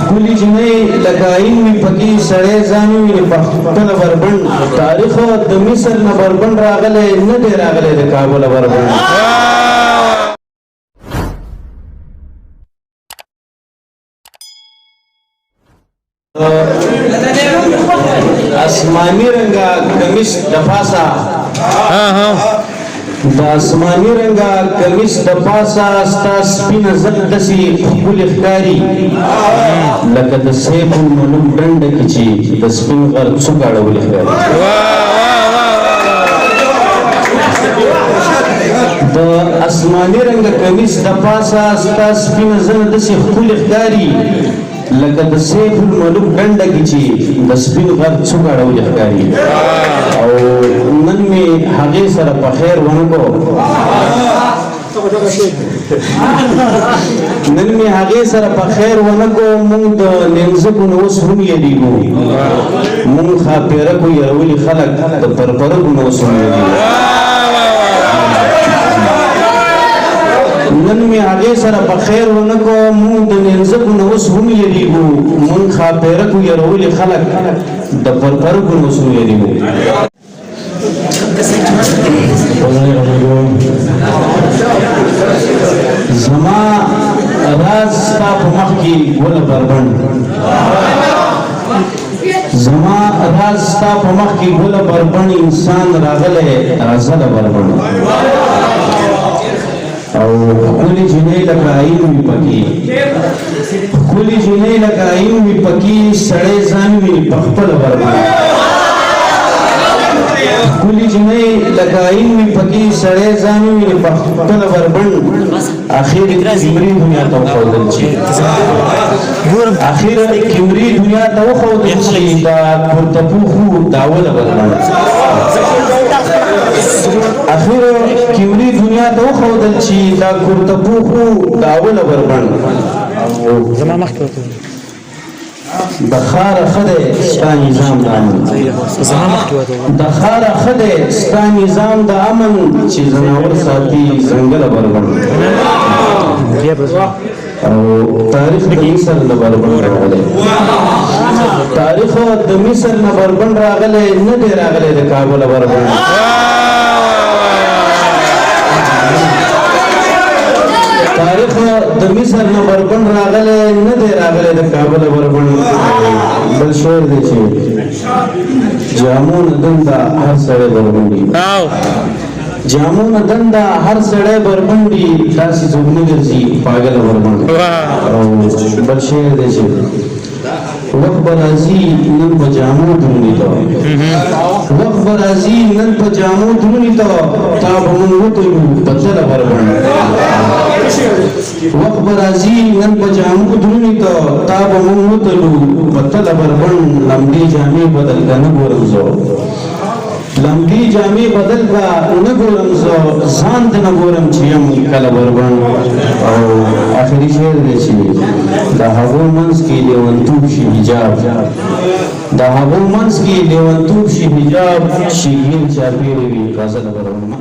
کلی جنۍ لکاین وي پکې سړی ځان وي په خپله بربنډ تاریخ د مصر نه بربنډ راغلی نه دی راغلی د کابل بربنډ آسمانی رنگا کمیس د پاسا د آسمانی رنگا کمیس د پاسا ستا سپینه زړه داسې ښکلې ښکاري لکه د سیف الملوک ډنډه کې چې د سپین غر څوک اړولې ښکاري د آسمانی رنگا کمیس د پاسا ستا سپینه زړه داسې ښکلې ښکاري لکه د سیف الملوک ډنډه کې چې د سپین غر څوک اړولې ښکاري او نن مې هغې سره په خیر ونه کو نن مې هغې سره په خیر ونه کو موږ د نینځکو نه اوس هم یېرېږو موږ ښاپېرکو یرولي خلک د پرپرکو نه اوس هم یېرېږو نن مې هغې سره په خیر ونه کو موږ د نینځکو نه اوس هم یېرېږو موږ ښاپېرکو یرولي خلک د پرپرکو نه اوس هم یېرېږو زما راز ستا په مخ کې ګله بربنډ زما راز ستا په مخ کې ګله بربنډ انسان راغلی رازله بربنډ او ښکلې جنۍ لکه آیین وي پکې ښکلې جنۍ لکه آیین وي پکې سړی ځان وي په خپله بربنډ ښکلې جنۍ لکه آیین وي پکې سړی ځان وي په خپله بربنډ اخر کمري دنیا ته وښودل چې اخر کمري دنیا ته وښودل چې دا پورتپوخو داوله بربنډ اخر کمري دنیا ته وښودل چې دا کورتپوخو داوله بربنډ زما مخکې د ښاره ښه دی ستا نظام د امن د ښاره ښه دی ستا نظام د امن چې ځناور ساتي ځنګله بربنډ او تاریخ د مصر نه بربنډ راغلی تاریخ د مصر نه بربنډ راغلی نه دی راغلی د کابل بربنډ تاریخ د مصر نه بربنډ راغلی نه دی راغلی د کابل بربنډ بل شعر دی چې جامو نه دنده هر سړی بربنډي جامو نه دنده هر سړی بربنډي داسې څوک نه ګرځي پاګله بربنډ او بل شعر دی چې وخت به راځي نن په جامو درومي ته وخت به راځي نن په جامو درومي ته تا به موږ وتلو په تله بربنډ وخت به راځي نن په جامو درومي ته تا به موږ وتلو په تله بربنډ لمدې جامې بدل که نه ګورم زه لمدې جامې بدل که نه ګورم زه ځان ته نه ګورم چې یم کله بربنډ او آخري شعر دی چې د هغو منځ کې لیونتوب شي حجاب د هغو منځ کې لیونتوب شي حجاب شیرین چاپېرې وي غزل بربنډ